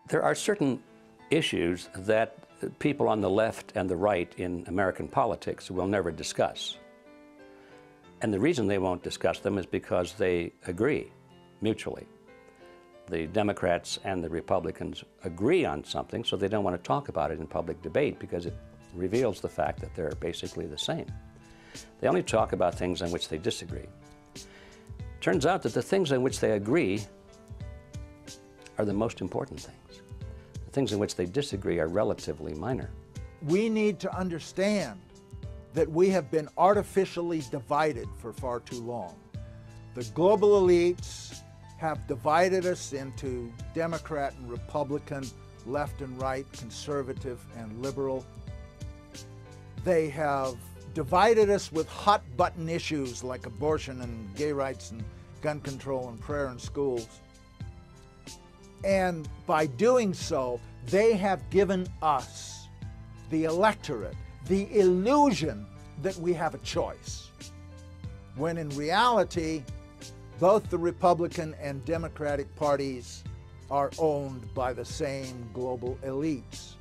There are certain issues that people on the left and the right in American politics will never discuss. And the reason they won't discuss them is because they agree mutually. The Democrats and the Republicans agree on something, so they don't want to talk about it in public debate because it reveals the fact that they're basically the same. They only talk about things on which they disagree. Turns out that the things on which they agree are the most important things. The things in which they disagree are relatively minor. We need to understand that we have been artificially divided for far too long. The global elites have divided us into Democrat and Republican, left and right, conservative and liberal. They have divided us with hot-button issues like abortion and gay rights and gun control and prayer in schools. And by doing so, they have given us, the electorate, the illusion that we have a choice, when in reality, both the Republican and Democratic parties are owned by the same global elites.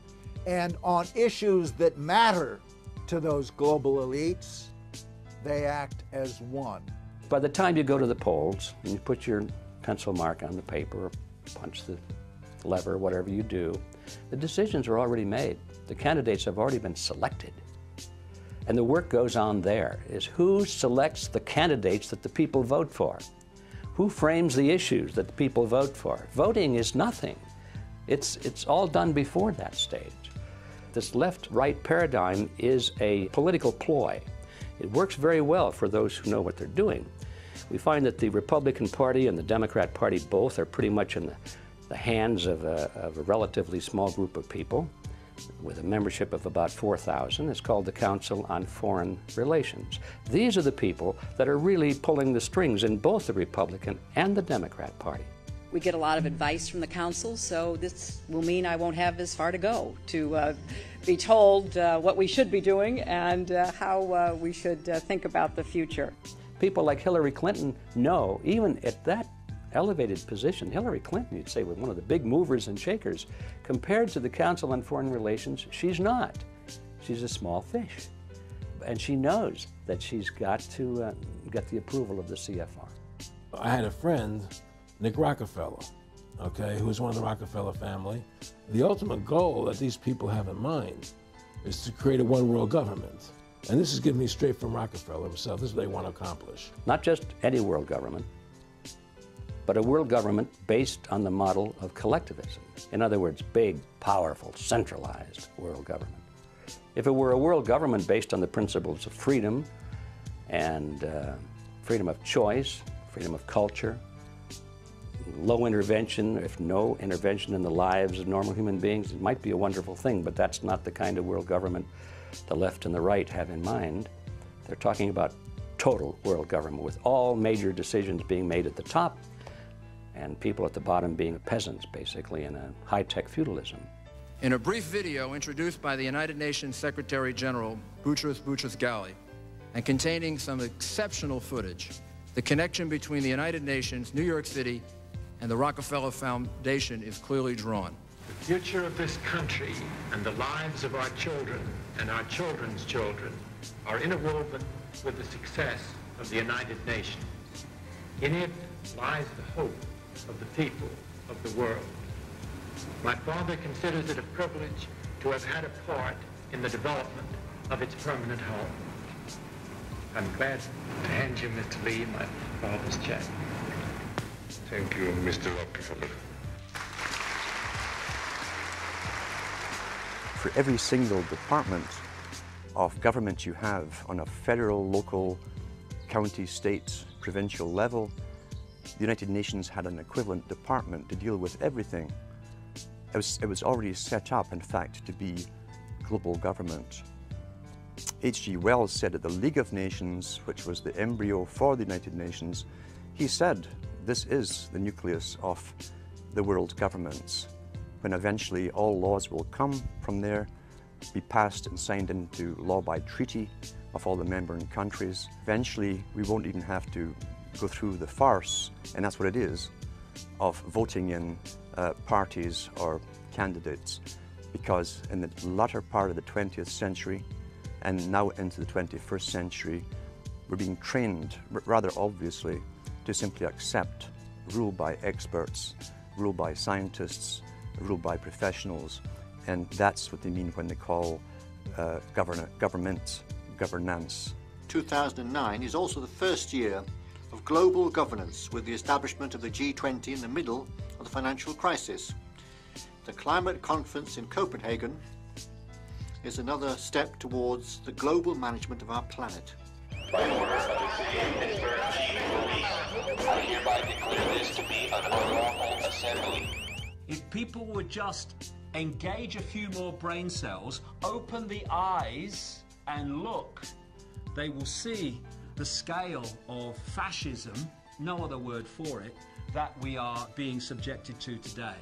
And on issues that matter to those global elites, they act as one. By the time you go to the polls and you put your pencil mark on the paper or punch the lever, whatever you do, the decisions are already made. The candidates have already been selected. And the work goes on there, is who selects the candidates that the people vote for? Who frames the issues that the people vote for? Voting is nothing. It's all done before that stage. This left-right paradigm is a political ploy. It works very well for those who know what they're doing. We find that the Republican Party and the Democrat Party both are pretty much in the hands of a relatively small group of people with a membership of about 4,000. It's called the Council on Foreign Relations. These are the people that are really pulling the strings in both the Republican and the Democrat Party. We get a lot of advice from the council, so this will mean I won't have as far to go to be told what we should be doing and how we should think about the future. People like Hillary Clinton know, even at that elevated position, Hillary Clinton, you'd say, was one of the big movers and shakers. Compared to the Council on Foreign Relations, she's not. She's a small fish. And she knows that she's got to get the approval of the CFR. I had a friend, Nick Rockefeller, okay, who was one of the Rockefeller family. The ultimate goal that these people have in mind is to create a one world government. And this is given me straight from Rockefeller himself. This is what they want to accomplish. Not just any world government, but a world government based on the model of collectivism. In other words, big, powerful, centralized world government. If it were a world government based on the principles of freedom and freedom of choice, freedom of culture, low intervention, if no intervention in the lives of normal human beings, it might be a wonderful thing, but that's not the kind of world government the left and the right have in mind. They're talking about total world government with all major decisions being made at the top and people at the bottom being peasants, basically, in a high-tech feudalism. In a brief video introduced by the United Nations Secretary General Boutros Boutros-Ghali and containing some exceptional footage, the connection between the United Nations, New York City, and the Rockefeller Foundation is clearly drawn. The future of this country and the lives of our children and our children's children are interwoven with the success of the United Nations. In it lies the hope of the people of the world. My father considers it a privilege to have had a part in the development of its permanent home. I'm glad to hand you, Mr. Lee, my father's check. Thank you, Mr. Rockefeller. For every single department of government you have on a federal, local, county, state, provincial level, the United Nations had an equivalent department to deal with everything. It was already set up, in fact, to be global government. H.G. Wells said at the League of Nations, which was the embryo for the United Nations, he said, this is the nucleus of the world governments, when eventually all laws will come from there, be passed and signed into law by treaty of all the member countries. Eventually, we won't even have to go through the farce, and that's what it is, of voting in parties or candidates, because in the latter part of the 20th century and now into the 21st century, we're being trained, rather obviously, to simply accept rule by experts, rule by scientists, rule by professionals, and that's what they mean when they call governance. 2009 is also the first year of global governance, with the establishment of the G20 in the middle of the financial crisis. The climate conference in Copenhagen is another step towards the global management of our planet. By order of the City of Pittsburgh, I hereby declare this to be an unlawful assembly. If people would just engage a few more brain cells, open the eyes and look, they will see the scale of fascism, no other word for it, that we are being subjected to today.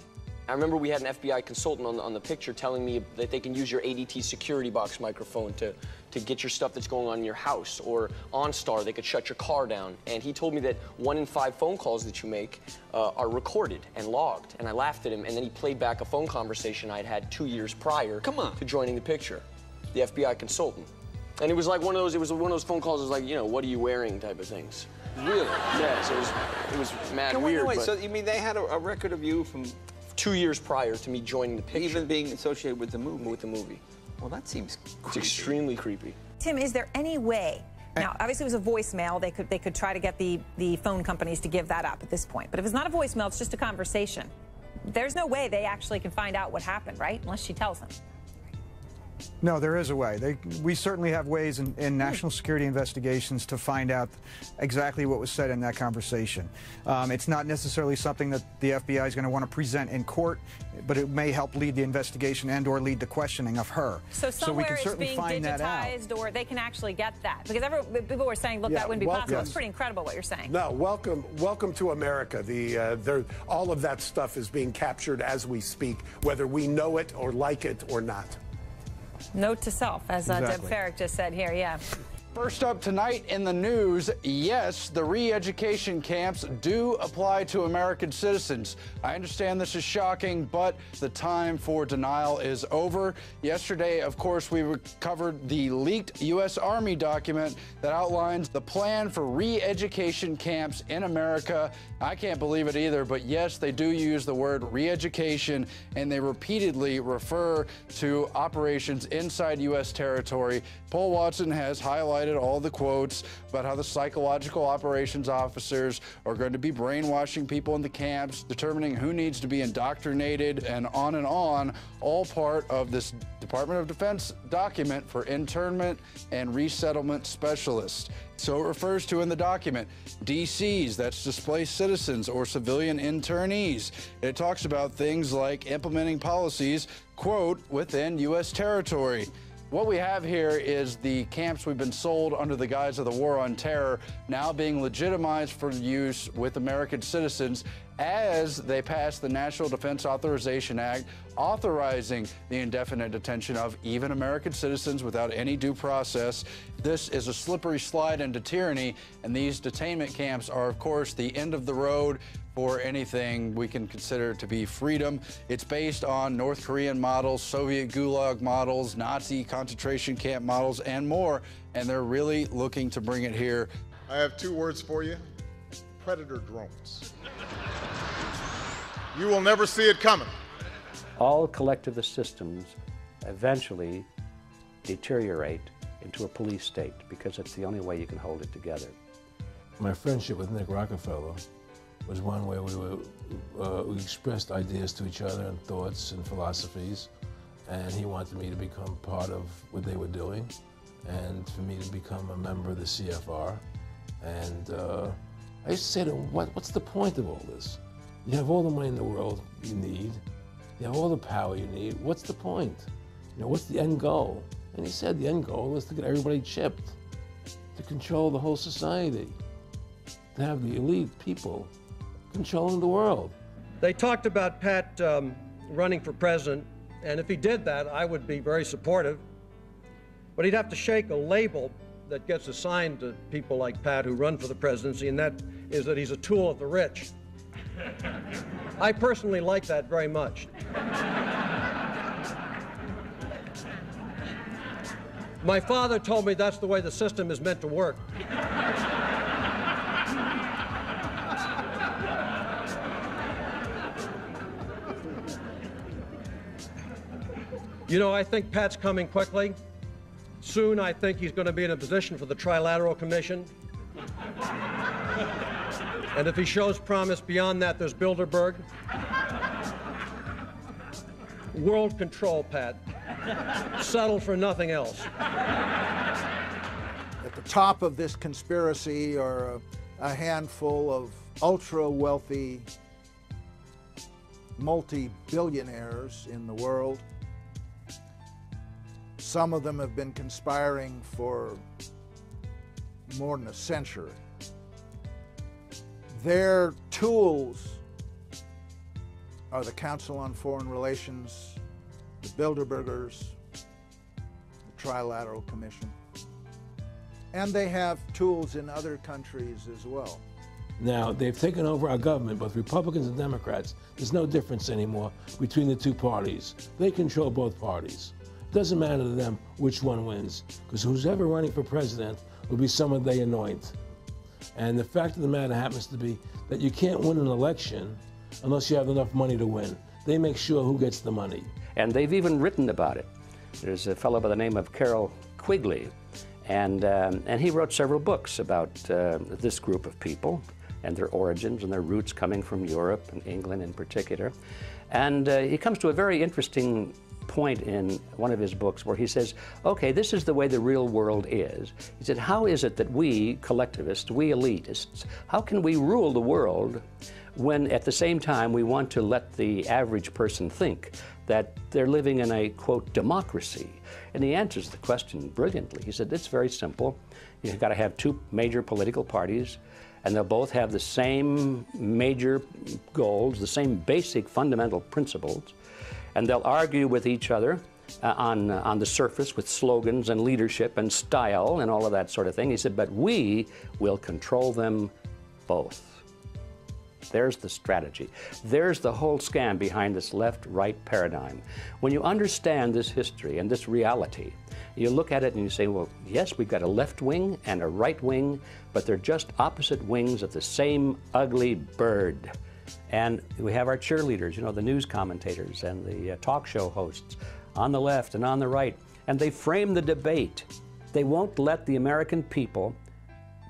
I remember we had an FBI consultant on the picture telling me that they can use your ADT security box microphone to get your stuff that's going on in your house, or OnStar, they could shut your car down. And he told me that 1 in 5 phone calls that you make are recorded and logged. And I laughed at him, and then he played back a phone conversation I'd had 2 years prior to joining the picture, the FBI consultant. And it was like one of those phone calls, it was like, you know, what are you wearing type of things. Really? Yeah, so it was mad weird. Wait, so you mean they had a record of you from 2 years prior to me joining the picture. Even being associated with the movie? With the movie. Well, that seems creepy. It's extremely creepy. Tim, is there any way, now obviously it was a voicemail, they could try to get the phone companies to give that up at this point, but if it's not a voicemail, it's just a conversation. There's no way they actually can find out what happened, right? Unless she tells them. No, there is a way. We certainly have ways in national security investigations to find out exactly what was said in that conversation. It's not necessarily something that the FBI is going to want to present in court, but it may help lead the investigation and/or lead the questioning of her. So somewhere it's being digitized, or they can actually get that, because people were saying, look, that wouldn't be possible. It's pretty incredible what you're saying. No, welcome to America. All of that stuff is being captured as we speak, whether we know it or like it or not. Note to self, as Deb Farrick just said here, yeah. First up tonight in the news, yes, the re-education camps do apply to American citizens. I understand this is shocking, but the time for denial is over. Yesterday, of course, we covered the leaked U.S. Army document that outlines the plan for re-education camps in America. I can't believe it either, but yes, they do use the word re-education, and they repeatedly refer to operations inside U.S. territory. Paul Watson has highlighted all the quotes about how the psychological operations officers are going to be brainwashing people in the camps, determining who needs to be indoctrinated, and on, all part of this Department of Defense document for internment and resettlement specialists. So it refers to in the document DCs, that's displaced citizens or civilian internees. It talks about things like implementing policies, quote, within U.S. territory. What we have here is the camps we've been sold under the guise of the war on terror now being legitimized for use with American citizens as they pass the National Defense Authorization Act, authorizing the indefinite detention of even American citizens without any due process. This is a slippery slide into tyranny, and these detainment camps are, of course, the end of the road for anything we can consider to be freedom. It's based on North Korean models, Soviet Gulag models, Nazi concentration camp models, and more, and they're really looking to bring it here. I have 2 words for you: predator drones. You will never see it coming. All collectivist systems eventually deteriorate into a police state, because it's the only way you can hold it together. My friendship with Nick Rockefeller was one where we expressed ideas to each other and thoughts and philosophies, and he wanted me to become part of what they were doing, and for me to become a member of the CFR. And I used to say to him, what's the point of all this? You have all the money in the world you need, you have all the power you need, what's the point? You know, what's the end goal? And he said the end goal is to get everybody chipped, to control the whole society, to have the elite people controlling the world. They talked about Pat running for president, and if he did that, I would be very supportive. But he'd have to shake a label that gets assigned to people like Pat who run for the presidency, and that is that he's a tool of the rich. I personally like that very much. My father told me that's the way the system is meant to work. You know, I think Pat's coming quickly. Soon, I think he's going to be in a position for the Trilateral Commission. And if he shows promise beyond that, there's Bilderberg. World control, Pat. Settle for nothing else. At the top of this conspiracy are a handful of ultra-wealthy multi-billionaires in the world. Some of them have been conspiring for more than a century. Their tools are the Council on Foreign Relations, the Bilderbergers, the Trilateral Commission, and they have tools in other countries as well. Now, they've taken over our government, both Republicans and Democrats. There's no difference anymore between the two parties. They control both parties. It doesn't matter to them which one wins, because who's ever running for president will be someone they anoint. And the fact of the matter happens to be that you can't win an election unless you have enough money to win. They make sure who gets the money. And they've even written about it. There's a fellow by the name of Carol Quigley, and he wrote several books about this group of people and their origins and their roots coming from Europe and England in particular. And he comes to a very interesting point in one of his books where he says, okay, this is the way the real world is. He said, how is it that we collectivists, we elitists, how can we rule the world when at the same time we want to let the average person think that they're living in a, quote, democracy? And he answers the question brilliantly. He said, it's very simple. You've got to have two major political parties, and they'll both have the same major goals, the same basic fundamental principles, and they'll argue with each other on the surface with slogans and leadership and style and all of that sort of thing. He said, but we will control them both. There's the strategy. There's the whole scam behind this left-right paradigm. When you understand this history and this reality, you look at it and you say, well, yes, we've got a left wing and a right wing, but they're just opposite wings of the same ugly bird. And we have our cheerleaders, you know, the news commentators and the talk show hosts on the left and on the right, and they frame the debate. They won't let the American people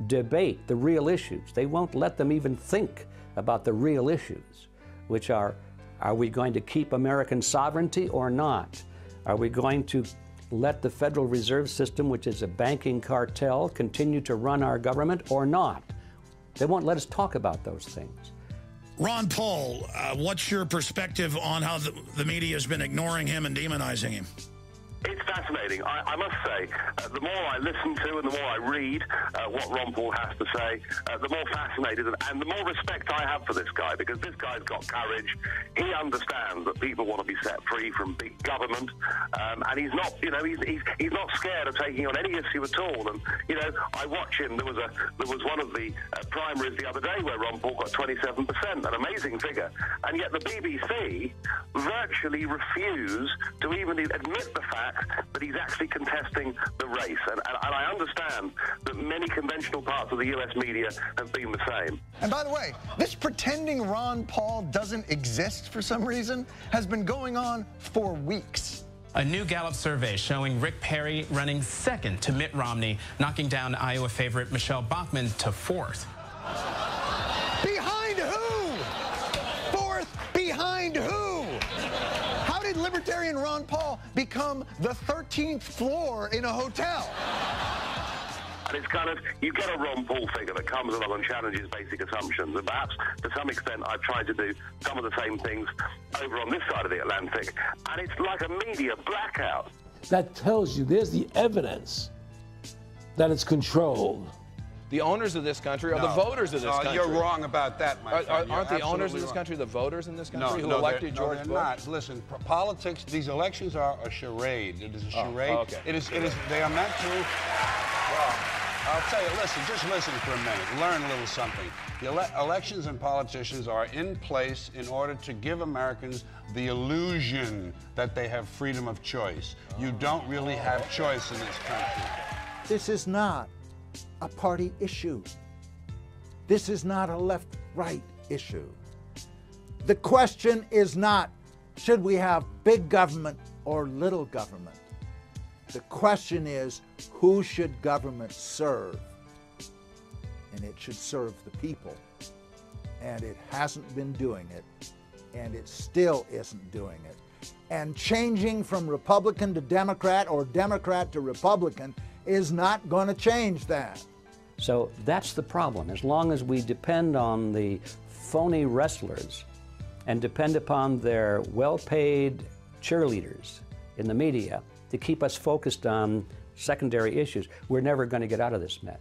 debate the real issues. They won't let them even think about the real issues, which are we going to keep American sovereignty or not? Are we going to let the Federal Reserve System, which is a banking cartel, continue to run our government or not? They won't let us talk about those things. Ron Paul, what's your perspective on how the media has been ignoring him and demonizing him? It's fascinating. I must say, the more I listen to and the more I read what Ron Paul has to say, the more fascinated and the more respect I have for this guy, because this guy's got courage. He understands that people want to be set free from big government, and he's not, you know, he's not scared of taking on any issue at all. And you know, I watch him. There was one of the primaries the other day where Ron Paul got 27%, an amazing figure, and yet the BBC virtually refused to even admit the fact that he's actually contesting the race. And I understand that many conventional parts of the U.S. media have been the same. And by the way, this pretending Ron Paul doesn't exist for some reason has been going on for weeks. A new Gallup survey showing Rick Perry running second to Mitt Romney, knocking down Iowa favorite Michelle Bachmann to fourth. Behind who? Fourth behind who? How did Libertarian Ron Paul become the 13th floor in a hotel? And it's kind of, you get a Ron Paul figure that comes along and challenges basic assumptions. And perhaps, to some extent, I've tried to do some of the same things over on this side of the Atlantic. And it's like a media blackout. That tells you there's the evidence that it's controlled. The owners of this country are the voters of this country. You're wrong about that, my friend. Aren't the owners of this country the voters in this country who elected George Bush? No, they're not. Listen, politics, these elections are a charade. It is a charade. Oh, okay. They are meant to... Well, I'll tell you, listen, just listen for a minute. Learn a little something. The elections and politicians are in place in order to give Americans the illusion that they have freedom of choice. You don't really have choice in this country. This is not a party issue. This is not a left-right issue. The question is not, should we have big government or little government? The question is, who should government serve? And it should serve the people. And it hasn't been doing it, and it still isn't doing it. And changing from Republican to Democrat or Democrat to Republican is not going to change that. So that's the problem. As long as we depend on the phony wrestlers and depend upon their well-paid cheerleaders in the media to keep us focused on secondary issues, we're never going to get out of this mess.